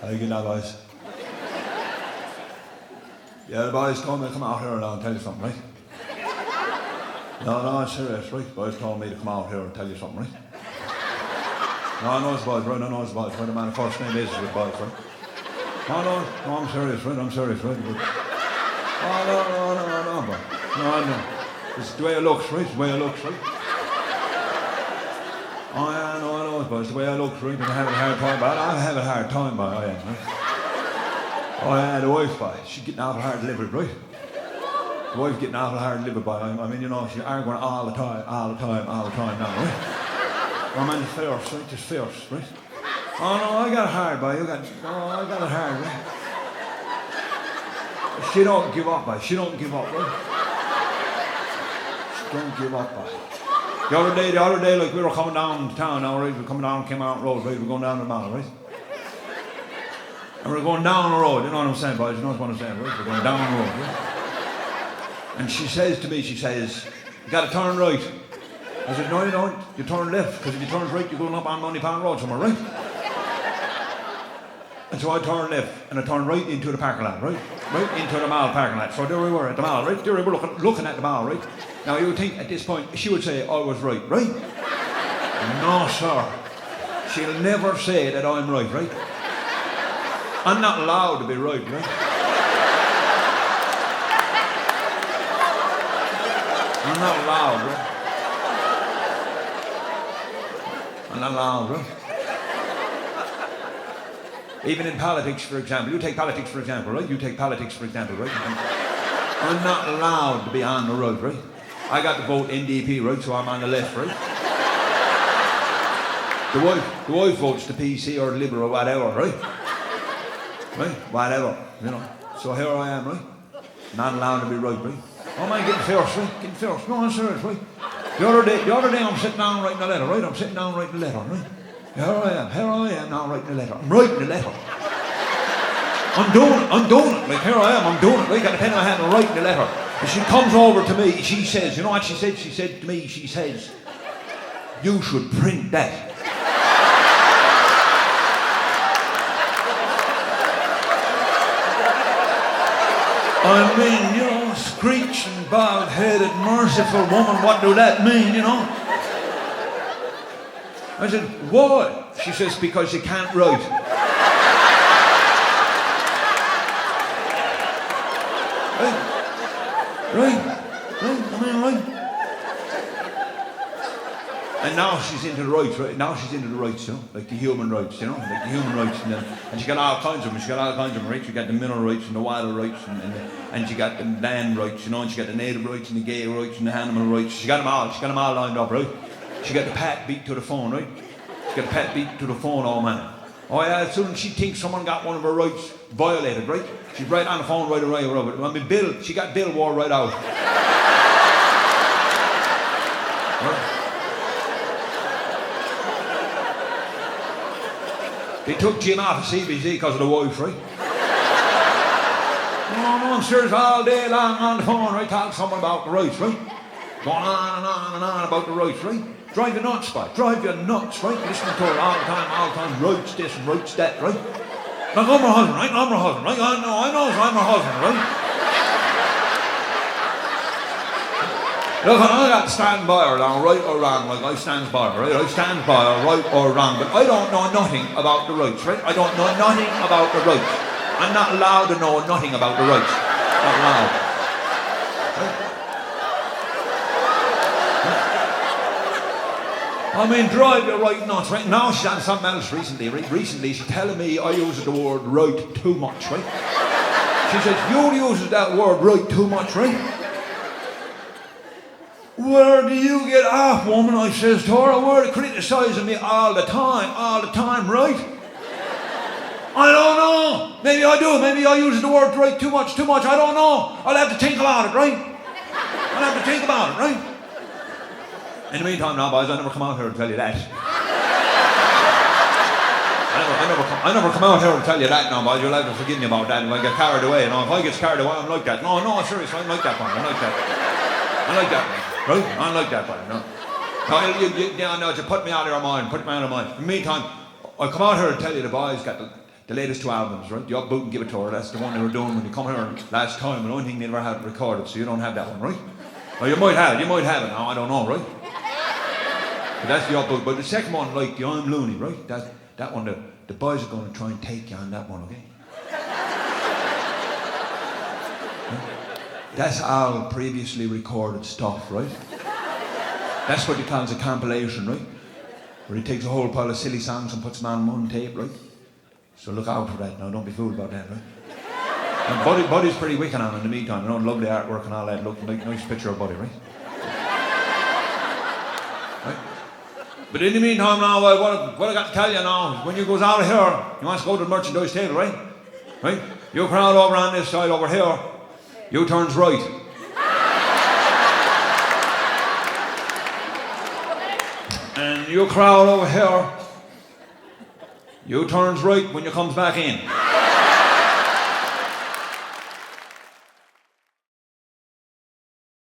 How you getting on, boys? Yeah, the boys told me to come out here and I'll tell you something, right? No, it's serious, right? The boys told me to come out here and tell you something, right? No, I know it's boys, right? I know it's boys, right? The man, the first name is with boys, right? No, I'm serious, right? I'm serious, right? But... Oh, no, boy. No. It's the way it looks, right? It's the way it looks, right? Oh, yeah, no, I know it's boys, it's the way I look, right? I'm having a hard time, but I'm having a hard time, boy, I am, right? Oh, yeah, the wife, boy, she's getting awful hard delivered, right? The wife's getting awful hard delivered, boy. I mean, you know, she's arguing all the time now, right? Oh, man, it's fierce, right? Just fierce, right? Oh, no, I got it hard, boy. I got it hard, right? She don't give up, boy. She don't give up, right? She don't give up, boy. The other day, like, we were coming down town now, right? We were coming down, came out road, right? We were going down the mall, right? And we were going down the road, you know what I'm saying, boys? You know what I'm saying, right? We're going down the road, right? And she says to me, you got to turn right. I said, no, you don't. You turn left, because if you turn right, you're going up on Money Pound Road somewhere, right? And so I turned left, and I turned right into the parking lot, right? Right into the mall parking lot. So there we were at the mall, right? There we were looking at the mall, right? Now you would think at this point, she would say, I was right, right? No, sir. She'll never say that I'm right, right? I'm not allowed to be right, right? I'm not allowed, right? I'm not allowed, right? Even in politics, for example. You take politics, for example, right? Right? I'm not allowed to be on the right, right? I got to vote NDP, right? So I'm on the left, right? The wife votes the PC or the Liberal or whatever, right? Right? Whatever, you know. So here I am, right? Not allowed to be right, right? Oh man, getting fierce, right? No, I'm serious, right? The other day I'm sitting down writing a letter, right? Right? Here I am now writing a letter. I'm writing a letter. I'm doing it. Like, here I am, I'm doing it. Right? Got a pen in my hand and writing a letter. And she comes over to me, she says, you know what she said? She said to me, she says, you should print that. I mean, you know, screeching, bald-headed, merciful woman, what do that mean, you know? I said, why? She says, because you can't write. Right? And now she's into the rights, right? Now she's into the rights, you know, like the human rights, you know, like the human rights. And she got all kinds of them. She got all kinds of them, right? She got the mineral rights and the wild rights and she got the land rights, you know, and she got the native rights and the gay rights and the animal rights. She got them all lined up, right? She got the pat beat to the phone, right? She got the pat beat to the phone, oh man. Oh yeah, as soon as she thinks someone got one of her rights violated, right? She's right on the phone right away. I mean, she got Bill wore right out. Right? They took Jim off of CBC because of the wife, right? No, I'm serious, all day long on the phone, right? Talking to someone about the rights, right? Going on about the rights, right? Drive you nuts, right? Drive you nuts, right? Listening to her all the time, rights this and rights that, right? Like, I'm her husband, right? I know I'm her husband, right? Look, I got to stand by her now, right or wrong, like I stand by her, right? I stand by her, right or wrong, but I don't know nothing about the rights, right? I don't know nothing about the rights. I'm not allowed to know nothing about the rights. Not allowed. I mean, drive you right nuts, right? Now she's on something else recently, right? Recently she's telling me I use the word right too much, right? She says, you uses that word right too much, right? Where do you get off, woman? I says to her, where criticising me all the time, right? I don't know. Maybe I do. Maybe I use the word right too much. I don't know. I'll have to think about it, right? In the meantime now, boys, I never come out here to tell you that. I never come out here to tell you that now, boys. You'll have to forgive me about that. If I get carried away, you know, if I get carried away, I'm like that. No, seriously, I'm like that one. I like that one, right? I like that one, no. No, you put me out of your mind, In the meantime, I come out here to tell you the boys got the latest 2 albums, right? The Up Boot and Give It To Her, that's the one they were doing when you come here last time, and the only thing they never had it recorded, so you don't have that one, right? Or you might have it, no, I don't know, right? But that's the Up Boot. But the second one, like the I'm Loony, right? That one, the boys are going to try and take you on that one, okay? That's all previously recorded stuff, right? That's what he calls a compilation, right? Where he takes a whole pile of silly songs and puts them on one tape, right? So look out for that now, don't be fooled about that, right? And Buddy's pretty wicked on in the meantime, you know, lovely artwork and all that, look, like nice picture of Buddy, right? Right? But in the meantime now, what I got to tell you now, when you goes out of here, you want to go to the merchandise table, right? Right? You crowd over on this side over here, you turns right. And you crowd over here, you turns right when you comes back in.